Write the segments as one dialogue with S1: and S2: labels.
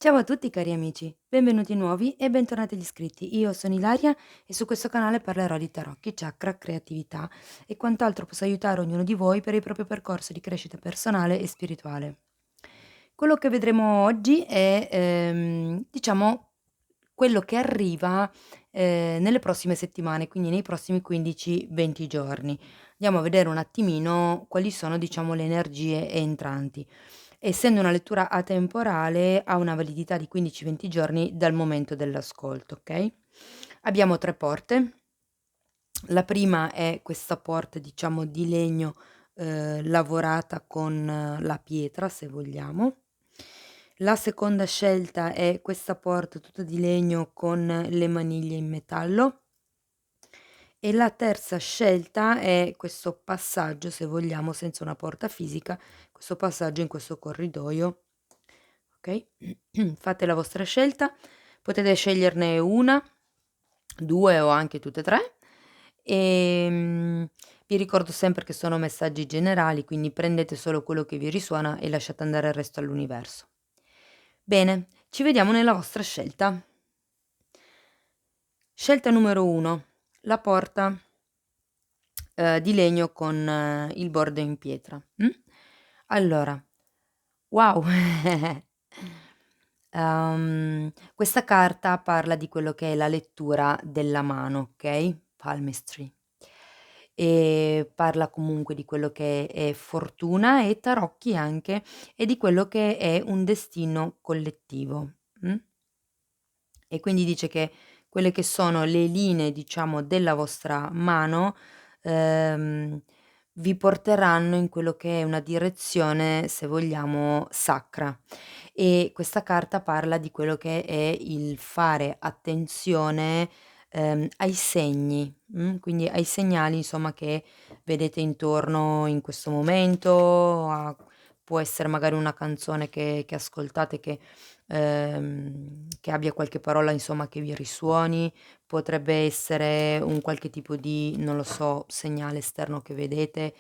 S1: Ciao a tutti cari amici, benvenuti nuovi e bentornati agli iscritti. Io sono Ilaria e su questo canale parlerò di tarocchi, chakra, creatività e quant'altro possa aiutare ognuno di voi per il proprio percorso di crescita personale e spirituale. Quello che vedremo oggi è, diciamo, quello che arriva nelle prossime settimane, quindi nei prossimi 15-20 giorni. Andiamo a vedere un attimino quali sono, diciamo, le energie entranti. Essendo una lettura atemporale, ha una validità di 15-20 giorni dal momento dell'ascolto, okay? Abbiamo 3 porte. La prima è questa porta, diciamo, di legno, lavorata con la pietra, se vogliamo. La seconda scelta è questa porta tutta di legno con le maniglie in metallo. E la terza scelta è questo passaggio, se vogliamo, senza una porta fisica, questo passaggio in questo corridoio, okay? Fate la vostra scelta, potete sceglierne 1, 2 o anche tutte e 3. Ehm, Vi ricordo sempre che sono messaggi generali, quindi prendete solo quello che vi risuona e lasciate andare il resto all'universo. Bene, ci vediamo nella vostra scelta. Scelta numero 1, la porta di legno con il bordo in pietra, Allora, wow! Questa carta parla di quello che è la lettura della mano, okay, palmistry. Parla comunque di quello che è fortuna e tarocchi anche, e di quello che è un destino collettivo, e quindi dice che quelle che sono le linee, diciamo, della vostra mano, ehm, vi porteranno in quello che è una direzione, se vogliamo, sacra. E questa carta parla di quello che è il fare attenzione, ai segni, quindi ai segnali insomma che vedete intorno in questo momento, a può essere magari una canzone che ascoltate che abbia qualche parola insomma che vi risuoni, potrebbe essere un qualche tipo di, non lo so, segnale esterno che vedete,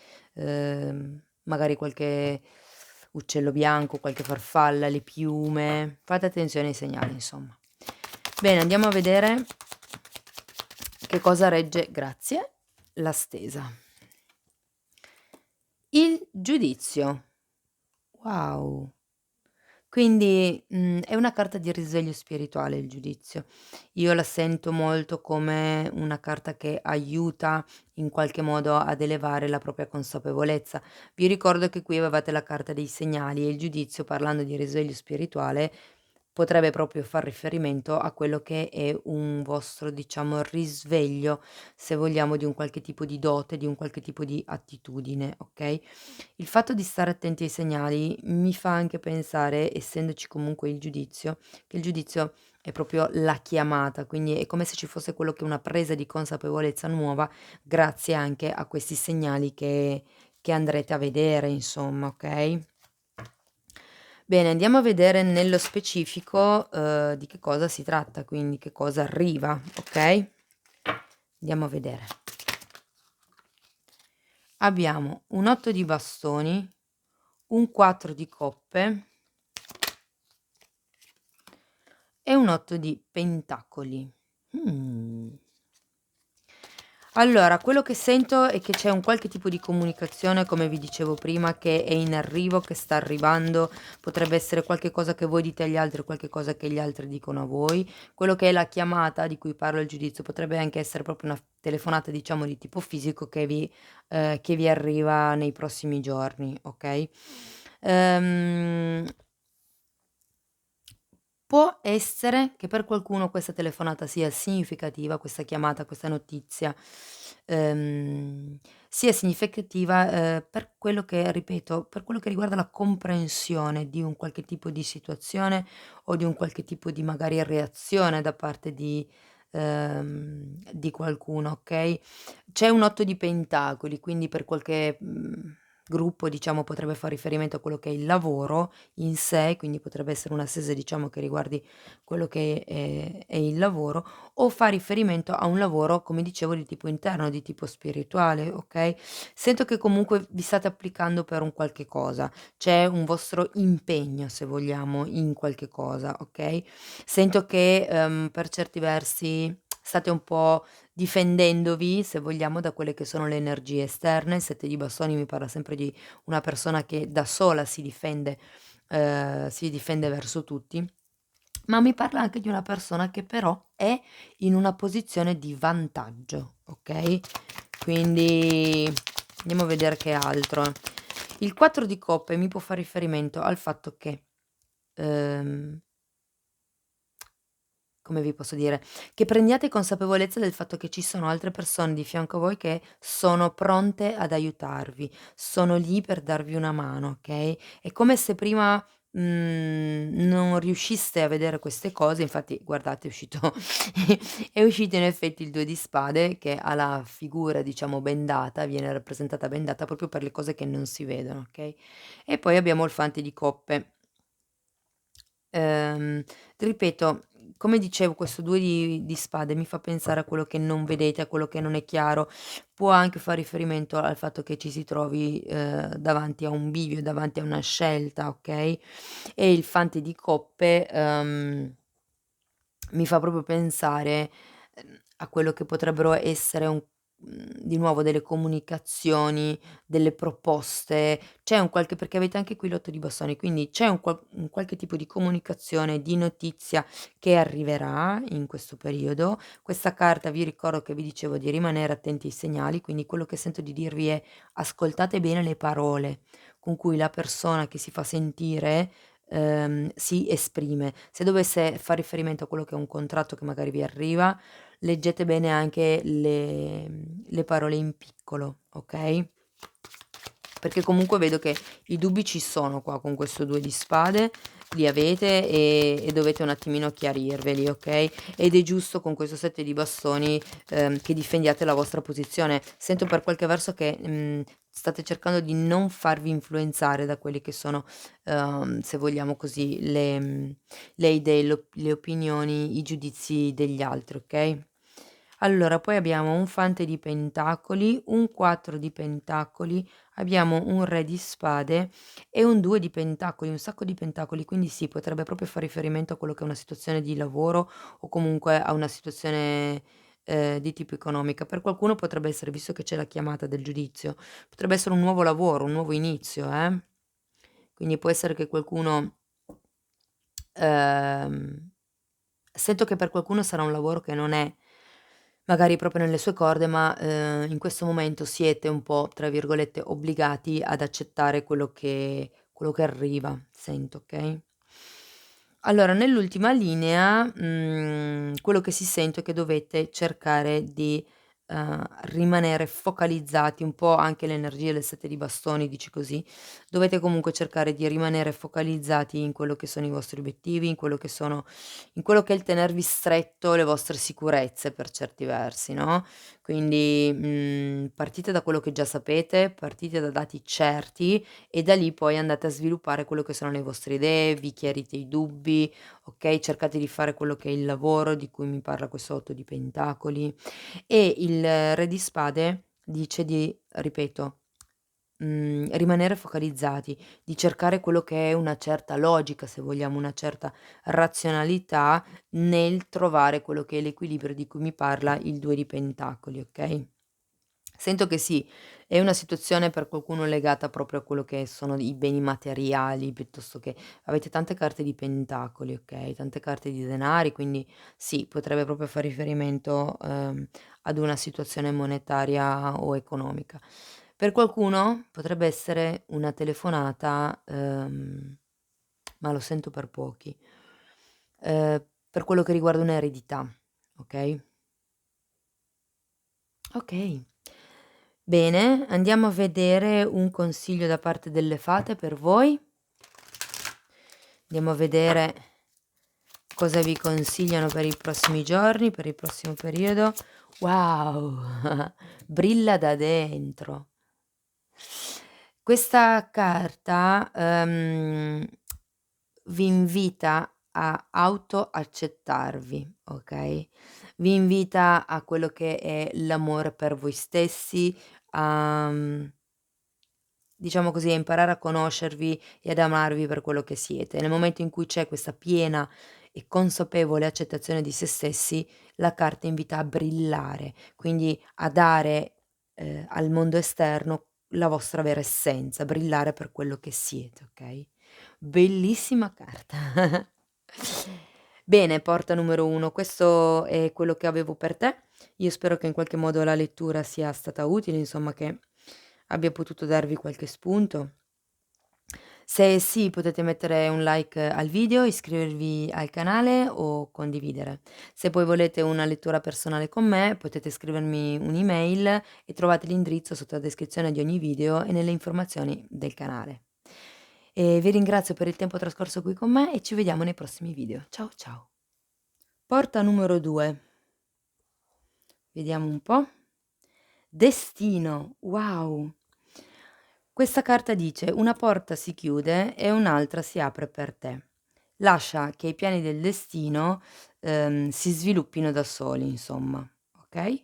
S1: magari qualche uccello bianco, qualche farfalla, le piume. Fate attenzione ai segnali insomma. Bene, andiamo a vedere che cosa regge, grazie, la stesa. Il giudizio. Wow! Quindi, è una carta di risveglio spirituale il giudizio. Io la sento molto come una carta che aiuta in qualche modo ad elevare la propria consapevolezza. Vi ricordo che qui avevate la carta dei segnali e il giudizio, parlando di risveglio spirituale, potrebbe proprio far riferimento a quello che è un vostro, diciamo, risveglio, se vogliamo, di un qualche tipo di dote, di un qualche tipo di attitudine, okay? Il fatto di stare attenti ai segnali mi fa anche pensare, essendoci comunque il giudizio, che il giudizio è proprio la chiamata, quindi è come se ci fosse quello che è una presa di consapevolezza nuova, grazie anche a questi segnali che andrete a vedere insomma, okay? Bene, andiamo a vedere nello specifico, di che cosa si tratta, quindi che cosa arriva, okay? Andiamo a vedere. Abbiamo un 8 di bastoni, un 4 di coppe e un 8 di pentacoli. Mh. Allora, quello che sento è che c'è un qualche tipo di comunicazione, come vi dicevo prima, che è in arrivo, che sta arrivando. Potrebbe essere qualche cosa che voi dite agli altri, qualche cosa che gli altri dicono a voi. Quello che è la chiamata di cui parla il giudizio potrebbe anche essere proprio una telefonata, diciamo, di tipo fisico che vi arriva nei prossimi giorni, okay? Ehm Può essere che per qualcuno questa telefonata sia significativa, questa chiamata, questa notizia, sia significativa, per quello che ripeto, per quello che riguarda la comprensione di un qualche tipo di situazione o di un qualche tipo di magari reazione da parte di qualcuno, okay? C'è un 8 di pentacoli, quindi per qualche gruppo, diciamo, potrebbe far riferimento a quello che è il lavoro in sé, quindi potrebbe essere un'assese, diciamo, che riguardi quello che è il lavoro, o fa riferimento a un lavoro, come dicevo, di tipo interno, di tipo spirituale, okay? Sento che comunque vi state applicando per un qualche cosa, c'è un vostro impegno, se vogliamo, in qualche cosa, okay? Sento che, per certi versi state un po' difendendovi, se vogliamo, da quelle che sono le energie esterne. Il 7 di bastoni mi parla sempre di una persona che da sola si difende verso tutti, ma mi parla anche di una persona che però è in una posizione di vantaggio, okay? Quindi andiamo a vedere che altro. Il 4 di coppe mi può far riferimento al fatto che, ehm come vi posso dire, che prendiate consapevolezza del fatto che ci sono altre persone di fianco a voi che sono pronte ad aiutarvi, sono lì per darvi una mano, okay, è come se prima, non riusciste a vedere queste cose, infatti guardate è uscito in effetti il 2 di spade che ha la figura, diciamo, bendata, viene rappresentata bendata proprio per le cose che non si vedono, okay, e poi abbiamo il fante di coppe. Ehm, ripeto, come dicevo, questo 2 di spade mi fa pensare a quello che non vedete, a quello che non è chiaro. Può anche far riferimento al fatto che ci si trovi, davanti a un bivio, davanti a una scelta, okay, e il fante di coppe, mi fa proprio pensare, a quello che potrebbero essere di nuovo delle comunicazioni, delle proposte, c'è un qualche perché avete anche qui l'8 di bastoni, quindi c'è un qualche tipo di comunicazione, di notizia che arriverà in questo periodo. Questa carta vi ricordo che vi dicevo di rimanere attenti ai segnali, quindi quello che sento di dirvi è: ascoltate bene le parole con cui la persona che si fa sentire si esprime. Se dovesse far riferimento a quello che è un contratto che magari vi arriva, leggete bene anche le parole in piccolo, okay? Perché comunque vedo che i dubbi ci sono qua con questo 2 di spade, li avete e dovete un attimino chiarirveli, okay, ed è giusto con questo 7 di bastoni, che difendiate la vostra posizione. Sento per qualche verso che, state cercando di non farvi influenzare da quelli che sono, se vogliamo così, le idee, le opinioni, i giudizi degli altri, okay? Allora, poi abbiamo un fante di pentacoli, un 4 di pentacoli, abbiamo un re di spade e un 2 di pentacoli, un sacco di pentacoli, quindi sì, potrebbe proprio far riferimento a quello che è una situazione di lavoro o comunque a una situazione, di tipo economica. Per qualcuno potrebbe essere, visto che c'è la chiamata del giudizio, potrebbe essere un nuovo lavoro, un nuovo inizio, eh. Quindi può essere che qualcuno ehm sento che per qualcuno sarà un lavoro che non è magari proprio nelle sue corde, ma, in questo momento siete un po', tra virgolette, "obbligati" ad accettare quello che arriva, sento, okay? Allora, nell'ultima linea, quello che si sente è che dovete cercare di, rimanere focalizzati, un po' anche l'energia del 7 di bastoni dice così, dovete comunque cercare di rimanere focalizzati in quello che sono i vostri obiettivi, in quello che è il tenervi stretto le vostre sicurezze per certi versi, no, quindi, partite da quello che già sapete, partite da dati certi e da lì poi andate a sviluppare quello che sono le vostre idee, vi chiarite i dubbi, okay, cercate di fare quello che è il lavoro di cui mi parla questo 8 di pentacoli e il re di spade dice di, ripeto, rimanere focalizzati, di cercare quello che è una certa logica, se vogliamo, una certa razionalità nel trovare quello che è l'equilibrio di cui mi parla il 2 di pentacoli, okay? Sento che sì, è una situazione per qualcuno legata proprio a quello che sono i beni materiali, piuttosto che avete tante carte di pentacoli, okay, tante carte di denari, quindi sì, potrebbe proprio far riferimento, ad una situazione monetaria o economica. Per qualcuno potrebbe essere una telefonata, ma lo sento per pochi, per quello che riguarda un'eredità, okay? Okay. Bene, andiamo a vedere un consiglio da parte delle fate per voi. Andiamo a vedere cosa vi consigliano per i prossimi giorni, per il prossimo periodo. Wow, brilla da dentro. Questa carta, vi invita a autoaccettarvi, okay, vi invita a quello che è l'amore per voi stessi, a diciamo così, a imparare a conoscervi e ad amarvi per quello che siete. Nel momento in cui c'è questa piena e consapevole accettazione di se stessi, la carta invita a brillare, quindi a dare, al mondo esterno la vostra vera essenza, brillare per quello che siete, okay? Bellissima carta. Bene, porta numero 1, questo è quello che avevo per te. Io spero che in qualche modo la lettura sia stata utile, insomma che abbia potuto darvi qualche spunto. Se sì, potete mettere un like al video, iscrivervi al canale o condividere. Se poi volete una lettura personale con me, potete scrivermi un'email e trovate l'indirizzo sotto la descrizione di ogni video e nelle informazioni del canale. E vi ringrazio per il tempo trascorso qui con me e ci vediamo nei prossimi video. Ciao ciao. Porta numero 2. Vediamo un po'. Destino, wow! Questa carta dice: "Una porta si chiude e un'altra si apre per te. Lascia che i piani del destino, si sviluppino da soli", insomma, okay?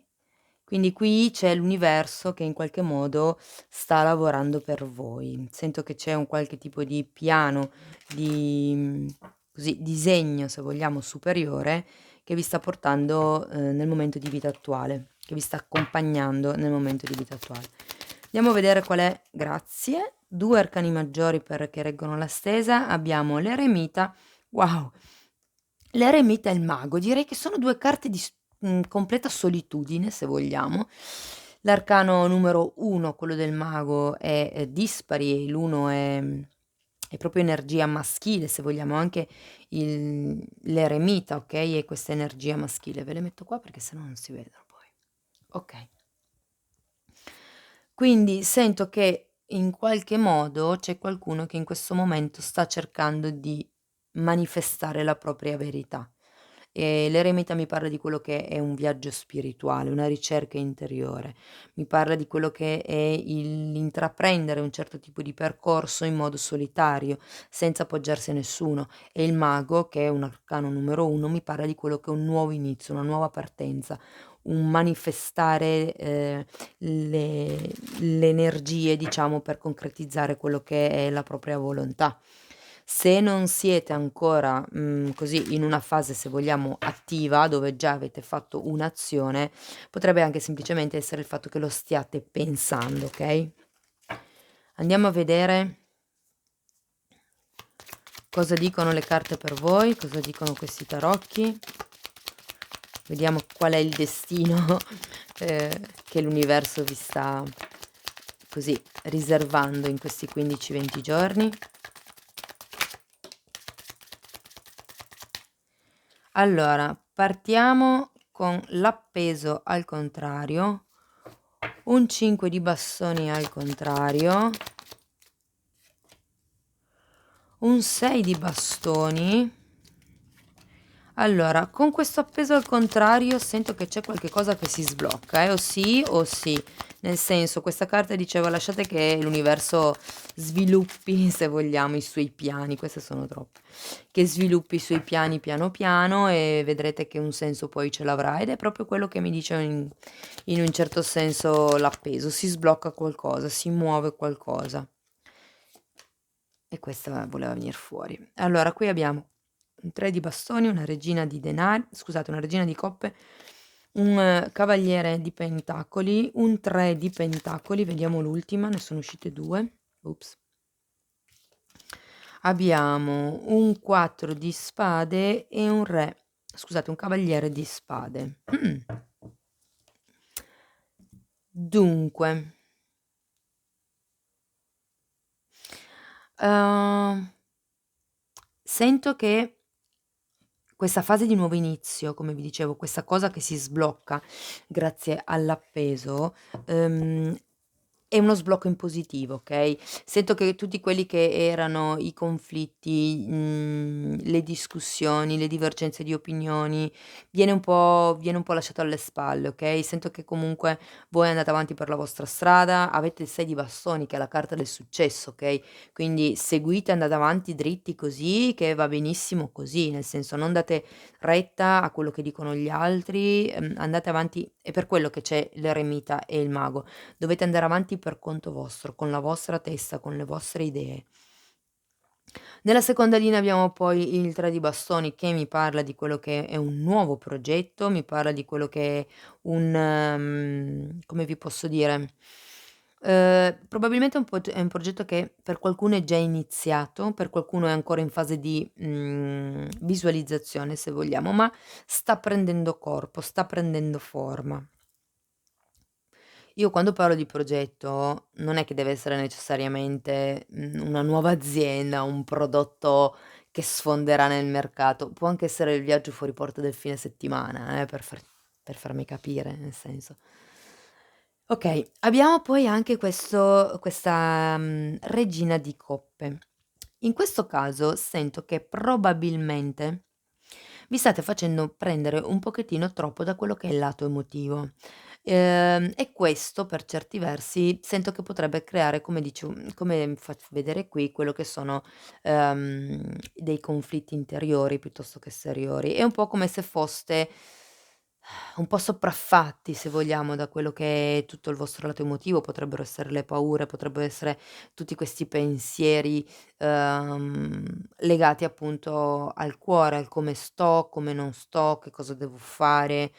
S1: Quindi qui c'è l'universo che in qualche modo sta lavorando per voi. Sento che c'è un qualche tipo di piano, di, così, disegno, se vogliamo, superiore che vi sta portando, nel momento di vita attuale, che vi sta accompagnando nel momento di vita attuale. Andiamo a vedere qual è grazie. 2 arcani maggiori che reggono la stesa. Abbiamo l'eremita, wow, l'eremita e il mago. Direi che sono 2 carte di completa solitudine, se vogliamo. L'arcano numero 1, quello del mago, è dispari, l'1 è proprio energia maschile, se vogliamo, anche l'eremita, okay, è questa energia maschile. Ve le metto qua perché se no non si vedono poi. Okay. Quindi sento che in qualche modo c'è qualcuno che in questo momento sta cercando di manifestare la propria verità. L'eremita mi parla di quello che è un viaggio spirituale, una ricerca interiore, mi parla di quello che è l'intraprendere un certo tipo di percorso in modo solitario, senza appoggiarsi a nessuno. E il mago, che è un arcano numero 1, mi parla di quello che è un nuovo inizio, una nuova partenza, un manifestare, le energie, diciamo, per concretizzare quello che è la propria volontà. Se non siete ancora, così in una fase, se vogliamo, attiva, dove già avete fatto un'azione, potrebbe anche semplicemente essere il fatto che lo stiate pensando, okay? Andiamo a vedere cosa dicono le carte per voi, cosa dicono questi tarocchi. Vediamo qual è il destino, che l'universo vi sta così riservando in questi 15, 20 giorni. Allora, partiamo con l'appeso al contrario, un 5 di bastoni al contrario, un 6 di bastoni. Allora, con questo appeso al contrario sento che c'è qualche cosa che si sblocca, o sì. Nel senso, questa carta diceva lasciate che l'universo sviluppi, se vogliamo, i suoi piani, queste sono troppe, che sviluppi i suoi piani piano piano e vedrete che un senso poi ce l'avrà ed è proprio quello che mi dice in un certo senso l'appeso, si sblocca qualcosa, si muove qualcosa. E questa voleva venir fuori. Allora, qui abbiamo un 3 di bastoni, una regina di denari, scusate, una regina di coppe, un cavaliere di pentacoli, un 3 di pentacoli, vediamo l'ultima, ne sono uscite 2. Ops. Abbiamo un 4 di spade e un re, scusate, un cavaliere di spade. Dunque, uhm, sento che questa fase di nuovo inizio, come vi dicevo, questa cosa che si sblocca grazie all'appeso, ehm, è uno sblocco in positivo, okay, sento che tutti quelli che erano i conflitti, le discussioni, le divergenze di opinioni, viene un po' lasciato alle spalle, okay, sento che comunque voi andate avanti per la vostra strada, avete il 6 di bastoni che è la carta del successo, okay, quindi seguite, andate avanti dritti così che va benissimo così, nel senso non date retta a quello che dicono gli altri, andate avanti è per quello che c'è l'eremita e il mago. Dovete andare avanti per conto vostro, con la vostra testa, con le vostre idee. Nella seconda linea abbiamo poi il 3 di bastoni che mi parla di quello che è un nuovo progetto, mi parla di quello che è come vi posso dire, probabilmente è un progetto che per qualcuno è già iniziato, per qualcuno è ancora in fase di, visualizzazione se vogliamo, ma sta prendendo corpo, sta prendendo forma. Io quando parlo di progetto, non è che deve essere necessariamente, una nuova azienda, un prodotto che sfonderà nel mercato, può anche essere il viaggio fuori porta del fine settimana, per farmi capire, nel senso. Okay, abbiamo poi anche questa, regina di coppe. In questo caso sento che probabilmente vi state facendo prendere un pochettino troppo da quello che è il lato emotivo. E questo per certi versi sento che potrebbe creare, come faccio vedere qui, quello che sono, dei conflitti interiori piuttosto che esteriori. È un po' come se foste un po' sopraffatti, se vogliamo, da quello che è tutto il vostro lato emotivo, potrebbero essere le paure, potrebbero essere tutti questi pensieri, legati appunto al cuore, al come sto, come non sto, che cosa devo fare.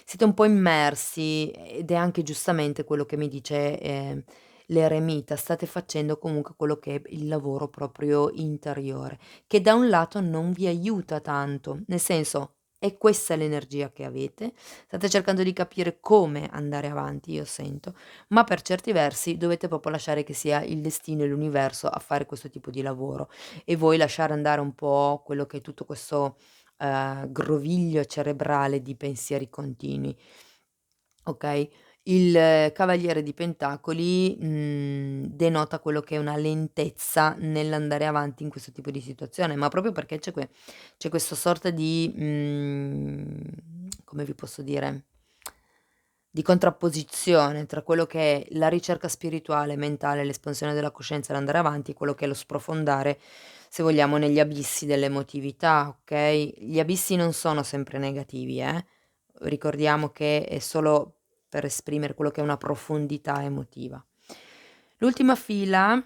S1: Siete un po' immersi ed è anche giustamente quello che mi dice, l'eremita, state facendo comunque quello che è il lavoro proprio interiore, che da un lato non vi aiuta tanto, nel senso è questa l'energia che avete, state cercando di capire come andare avanti, io sento, ma per certi versi dovete proprio lasciare che sia il destino e l'universo a fare questo tipo di lavoro e voi lasciare andare un po' quello che è tutto questo, groviglio cerebrale di pensieri continui, okay? Il cavaliere di pentacoli, denota quello che è una lentezza nell'andare avanti in questo tipo di situazione, ma proprio perché c'è questo sorta di, come vi posso dire, di contrapposizione tra quello che è la ricerca spirituale, mentale, l'espansione della coscienza e l'andare avanti e quello che è lo sprofondare, se vogliamo, negli abissi dell'emotività, okay, gli abissi non sono sempre negativi, ricordiamo che è solo per esprimere quello che è una profondità emotiva. L'ultima fila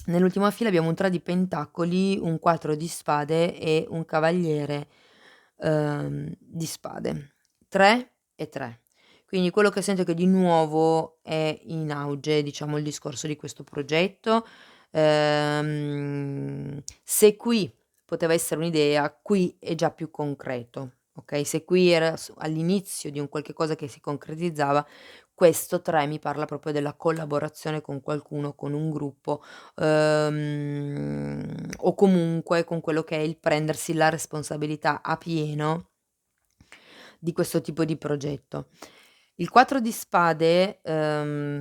S1: Nell'ultima fila abbiamo un 3 di pentacoli, un 4 di spade e un cavaliere, di spade. 3 e 3. Quindi quello che sento è che di nuovo è in auge, diciamo, il discorso di questo progetto. Se qui poteva essere un'idea, qui è già più concreto, okay, se qui era all'inizio di un qualche cosa che si concretizzava, questo 3 mi parla proprio della collaborazione con qualcuno, con un gruppo, o comunque con quello che è il prendersi la responsabilità a pieno di questo tipo di progetto. Il 4 di spade,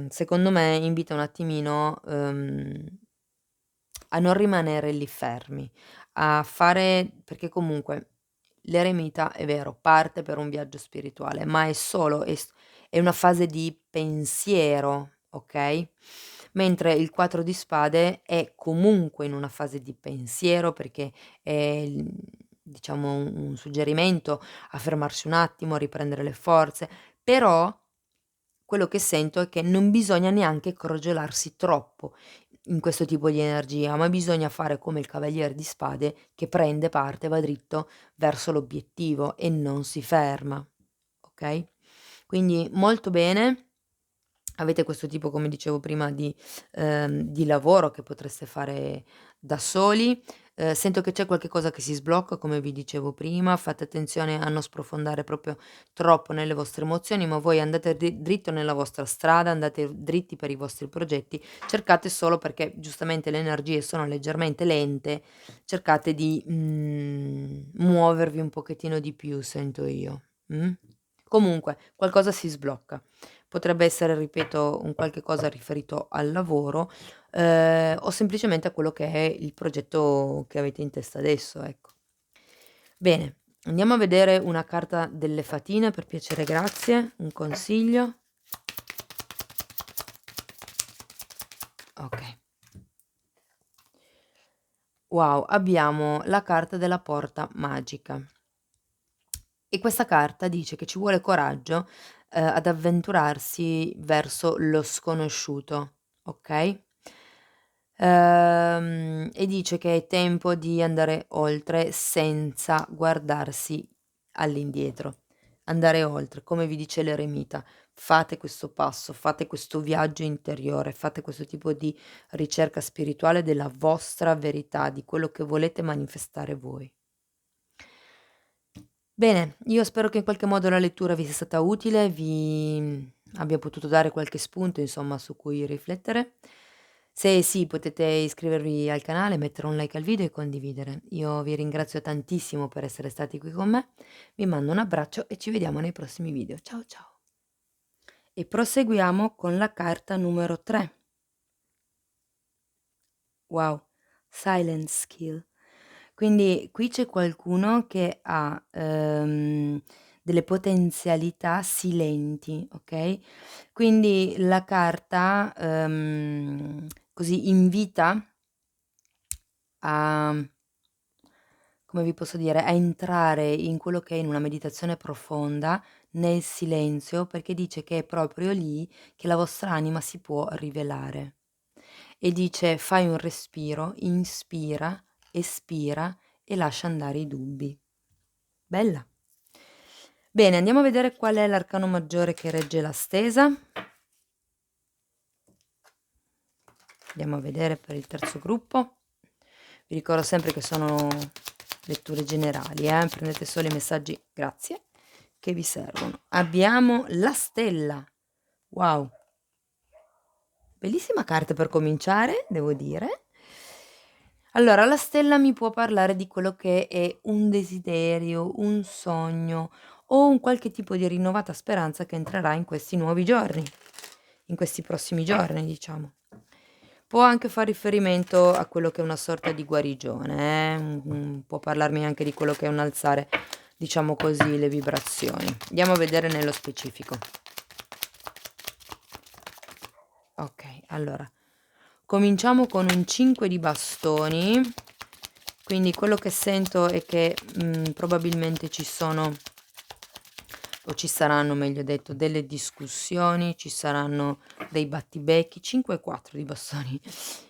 S1: secondo me invita un attimino, a non rimanere lì fermi, a fare perché comunque l'eremita, è vero, parte per un viaggio spirituale, ma è una fase di pensiero, okay, mentre il 4 di spade è comunque in una fase di pensiero perché è diciamo un suggerimento a fermarsi un attimo, a riprendere le forze, però quello che sento è che non bisogna neanche crogiolarsi troppo in questo tipo di energia, ma bisogna fare come il cavaliere di spade che prende parte, va dritto verso l'obiettivo e non si ferma, okay? Quindi molto bene. Avete questo tipo, come dicevo prima, di lavoro che potreste fare da soli. Sento che c'è qualche cosa che si sblocca, come vi dicevo prima, fate attenzione a non sprofondare proprio troppo nelle vostre emozioni, ma voi andate dritto nella vostra strada, andate dritti per i vostri progetti, cercate solo perché giustamente le energie sono leggermente lente, cercate di, muovervi un pochettino di più, sento io, mh? Comunque qualcosa si sblocca. Potrebbe essere, ripeto, un qualche cosa riferito al lavoro, o semplicemente a quello che è il progetto che avete in testa adesso, ecco. Bene, andiamo a vedere una carta delle fatine, per piacere, grazie, un consiglio. Okay. Wow, abbiamo la carta della porta magica e questa carta dice che ci vuole coraggio, ad avventurarsi verso lo sconosciuto, okay? E dice che è tempo di andare oltre senza guardarsi all'indietro. Andare oltre, come vi dice l'eremita, fate questo passo, fate questo viaggio interiore, fate questo tipo di ricerca spirituale della vostra verità, di quello che volete manifestare voi. Bene, io spero che in qualche modo la lettura vi sia stata utile, abbia potuto dare qualche spunto, insomma, su cui riflettere. Se sì, potete iscrivervi al canale, mettere un like al video e condividere. Io vi ringrazio tantissimo per essere stati qui con me, vi mando un abbraccio e ci vediamo nei prossimi video. Ciao ciao! E proseguiamo con la carta numero 3. Wow, silent skill. Quindi qui c'è qualcuno che ha, delle potenzialità silenti, okay, quindi la carta, così invita a, come vi posso dire, a entrare in quello che è in una meditazione profonda, nel silenzio, perché dice che è proprio lì che la vostra anima si può rivelare. E dice: "Fai un respiro, inspira, espira e lascia andare i dubbi." Bella. Bene, andiamo a vedere qual è l'arcano maggiore che regge la stesa. Andiamo a vedere per il terzo gruppo. Vi ricordo sempre che sono letture generali, prendete solo i messaggi, grazie, che vi servono. Abbiamo la stella. Wow, bellissima carta per cominciare, devo dire. Allora, la stella mi può parlare di quello che è un desiderio, un sogno o un qualche tipo di rinnovata speranza che entrerà in questi nuovi giorni, in questi prossimi giorni, diciamo. Può anche far riferimento a quello che è una sorta di guarigione, può parlarmi anche di quello che è un alzare, diciamo così, le vibrazioni. Andiamo a vedere nello specifico. Okay, allora cominciamo con un 5 di bastoni, quindi quello che sento è che, probabilmente ci sono o ci saranno, meglio detto, delle discussioni, ci saranno dei battibecchi, 5 e 4 di bastoni,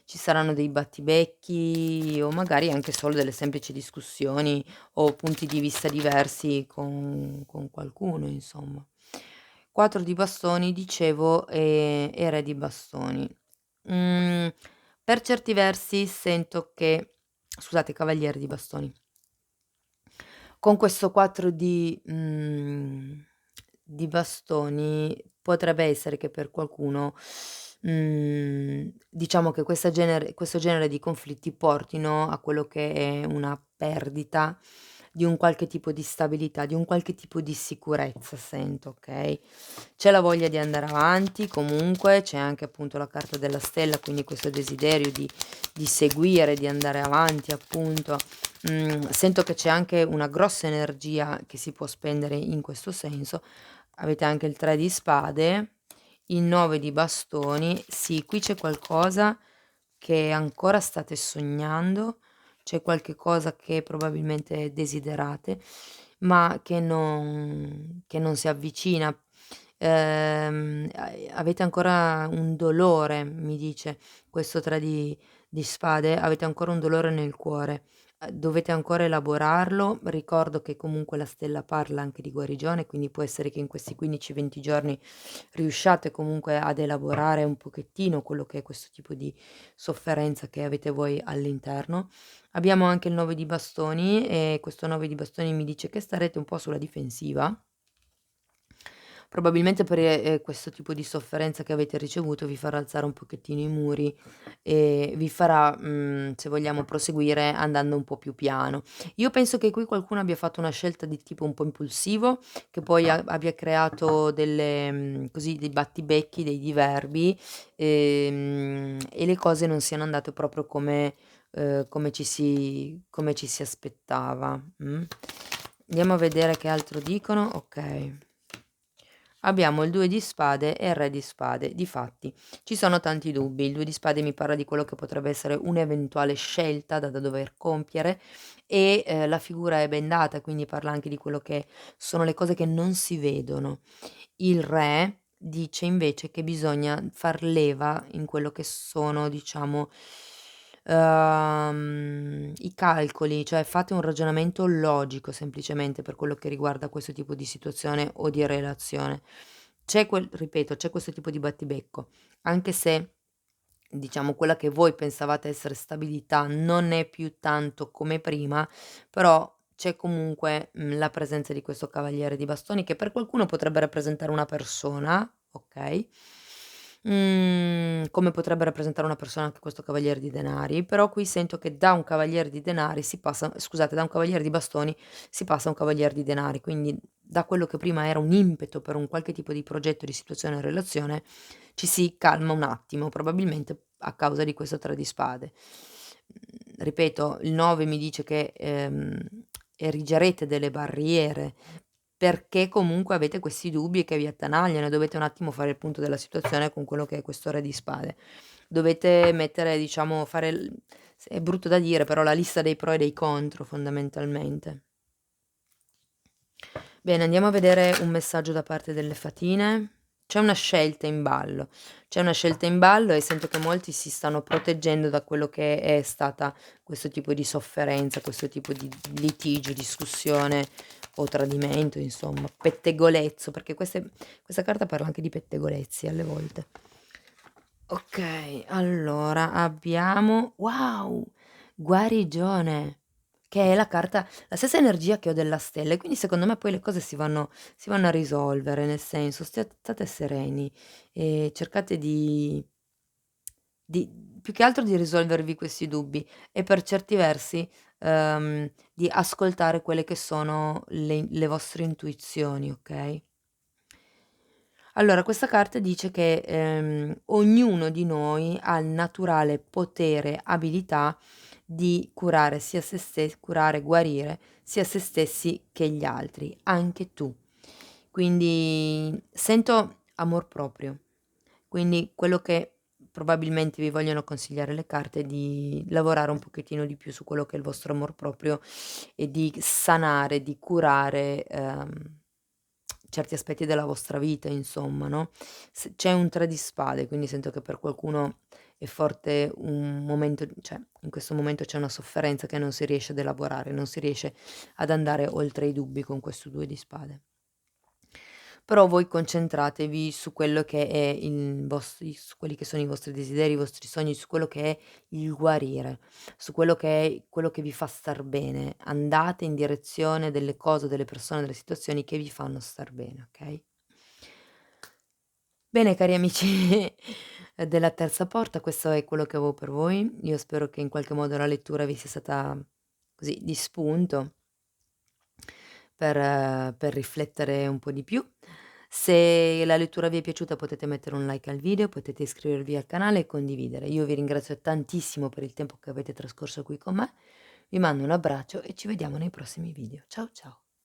S1: ci saranno dei battibecchi o magari anche solo delle semplici discussioni o punti di vista diversi con qualcuno, insomma. 4 di bastoni dicevo, e re di bastoni. Mhmm, per certi versi sento che, scusate, cavaliere di bastoni. Con questo 4 di bastoni potrebbe essere che per qualcuno, diciamo che questo genere di conflitti portino a quello che è una perdita di un qualche tipo di stabilità, di un qualche tipo di sicurezza sento, okay? C'è la voglia di andare avanti comunque, c'è anche appunto la carta della stella, quindi questo desiderio di seguire, di andare avanti appunto. Sento che c'è anche una grossa energia che si può spendere in questo senso. Avete anche il 3 di spade, il 9 di bastoni. Sì, qui c'è qualcosa che ancora state sognando, c'è qualche cosa che probabilmente desiderate, ma che non si avvicina. Avete ancora un dolore, mi dice questo 3 di spade, avete ancora un dolore nel cuore. Dovete ancora elaborarlo. Ricordo che comunque la stella parla anche di guarigione, quindi può essere che in questi 15, 20 giorni riusciate comunque ad elaborare un pochettino quello che è questo tipo di sofferenza che avete voi all'interno. Abbiamo anche il 9 di bastoni e questo 9 di bastoni mi dice che starete un po' sulla difensiva. Probabilmente per, questo tipo di sofferenza che avete ricevuto vi farà alzare un pochettino i muri e vi farà, se vogliamo proseguire, andando un po' più piano. Io penso che qui qualcuno abbia fatto una scelta di tipo un po' impulsivo, che poi abbia creato delle così dei battibecchi, dei diverbi, e le cose non siano andate proprio come ci si aspettava, mh. Andiamo a vedere che altro dicono. Okay. Abbiamo il 2 di spade e il re di spade. Difatti, ci sono tanti dubbi. Il 2 di spade mi parla di quello che potrebbe essere un'eventuale scelta da dover compiere e, la figura è bendata, quindi parla anche di quello che sono le cose che non si vedono. Il re dice invece che bisogna far leva in quello che sono, diciamo, i calcoli, cioè fate un ragionamento logico semplicemente per quello che riguarda questo tipo di situazione o di relazione. C'è questo tipo di battibecco, anche se diciamo quella che voi pensavate essere stabilità non è più tanto come prima, però c'è comunque, la presenza di questo cavaliere di bastoni che per qualcuno potrebbe rappresentare una persona, okay, come potrebbe rappresentare una persona anche questo cavaliere di denari, però qui sento che da un cavaliere di denari si passa scusate, da un cavaliere di bastoni si passa a un cavaliere di denari, quindi da quello che prima era un impeto per un qualche tipo di progetto, di situazione o relazione, ci si calma un attimo, probabilmente a causa di questo 3 di spade. Ripeto, il 9 mi dice che, erigerete delle barriere, perché comunque avete questi dubbi che vi attanagliano e dovete un attimo fare il punto della situazione con quello che è questo re di spade. Dovete mettere diciamo fare l s è brutto da dire, però la lista dei pro e dei contro fondamentalmente. Bene, andiamo a vedere un messaggio da parte delle fatine. C'è una scelta in ballo. C'è una scelta in ballo e sento che molti si stanno proteggendo da quello che è stata questo tipo di sofferenza, questo tipo di litigio, discussione o tradimento, insomma, pettegolezzo, perché questa carta parla anche di pettegolezzi alle volte. Okay, allora abbiamo wow! Guarigione, che è la stessa energia che ho della stella e quindi secondo me poi le cose si vanno a risolvere, nel senso state sereni e cercate più che altro di risolvervi questi dubbi e per certi versi, di ascoltare quelle che sono le vostre intuizioni, okay? Allora, questa carta dice che, ognuno di noi ha il naturale potere, abilità di curare sia curare, guarire sia se stessi che gli altri, anche tu. Quindi sento amor proprio. Quindi quello che probabilmente vi vogliono consigliare le carte è di lavorare un pochettino di più su quello che è il vostro amor proprio e di sanare, di curare, certi aspetti della vostra vita insomma, no, c'è un 3 di spade, quindi sento che per qualcuno è forte un momento cioè in questo momento c'è una sofferenza che non si riesce ad elaborare, non si riesce ad andare oltre i dubbi con questo 2 di spade. Però voi concentratevi su quello che è il vostri su quelli che sono i vostri desideri, i vostri sogni, su quello che è il guarire, su quello che è quello che vi fa star bene. Andate in direzione delle cose, delle persone, delle situazioni che vi fanno star bene, okay? Bene cari amici della terza porta, questo è quello che avevo per voi. Io spero che in qualche modo la lettura vi sia stata così di spunto per riflettere un po' di più. Se la lettura vi è piaciuta potete mettere un like al video, potete iscrivervi al canale e condividere. Io vi ringrazio tantissimo per il tempo che avete trascorso qui con me, vi mando un abbraccio e ci vediamo nei prossimi video. Ciao ciao.